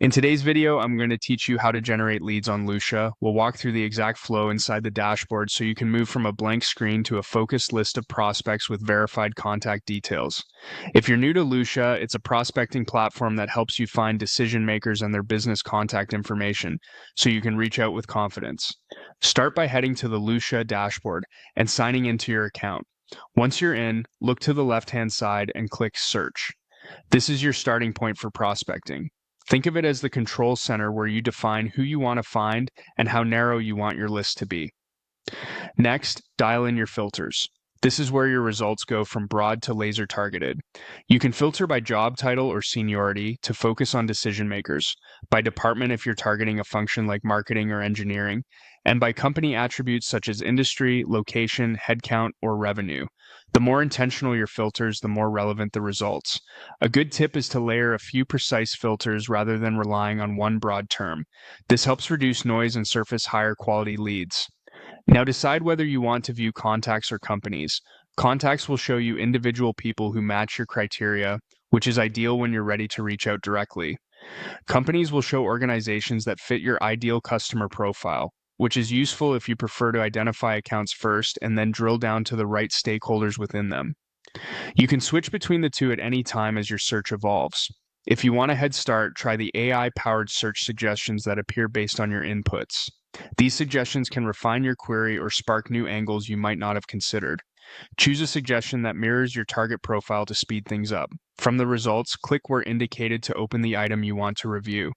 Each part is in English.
In today's video, I'm going to teach you how to generate leads on Lusha. We'll walk through the exact flow inside the dashboard so you can move from a blank screen to a focused list of prospects with verified contact details. If you're new to Lusha, it's a prospecting platform that helps you find decision makers and their business contact information so you can reach out with confidence. Start by heading to the Lusha dashboard and signing into your account. Once you're in, look to the left-hand side and click Search. This is your starting point for prospecting. Think of it as the control center where you define who you want to find and how narrow you want your list to be. Next, dial in your filters. This is where your results go from broad to laser targeted. You can filter by job title or seniority to focus on decision makers, by department if you're targeting a function like marketing or engineering, and by company attributes such as industry, location, headcount, or revenue. The more intentional your filters, the more relevant the results. A good tip is to layer a few precise filters rather than relying on one broad term. This helps reduce noise and surface higher quality leads. Now decide whether you want to view contacts or companies. Contacts will show you individual people who match your criteria, which is ideal when you're ready to reach out directly. Companies will show organizations that fit your ideal customer profile, which is useful if you prefer to identify accounts first and then drill down to the right stakeholders within them. You can switch between the two at any time as your search evolves. If you want a head start, try the AI-powered search suggestions that appear based on your inputs. These suggestions can refine your query or spark new angles you might not have considered. Choose a suggestion that mirrors your target profile to speed things up. From the results, click where indicated to open the item you want to review.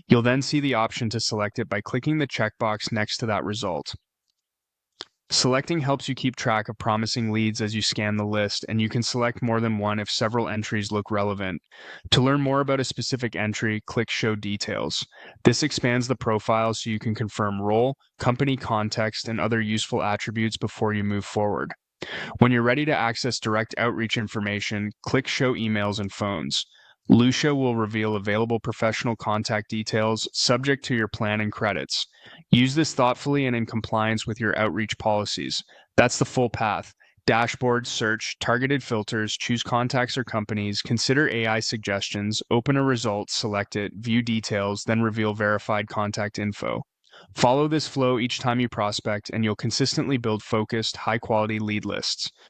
You'll then see the option to select it by clicking the checkbox next to that result. Selecting helps you keep track of promising leads as you scan the list, and you can select more than one if several entries look relevant. To learn more about a specific entry, click Show Details. This expands the profile so you can confirm role, company context, and other useful attributes before you move forward. When you're ready to access direct outreach information, click Show Emails and Phones. Lusha will reveal available professional contact details subject to your plan and credits. Use this thoughtfully and in compliance with your outreach policies. That's the full path. Dashboard, search, targeted filters, choose contacts or companies, consider AI suggestions, open a result, select it, view details, then reveal verified contact info. Follow this flow each time you prospect, and you'll consistently build focused, high-quality lead lists.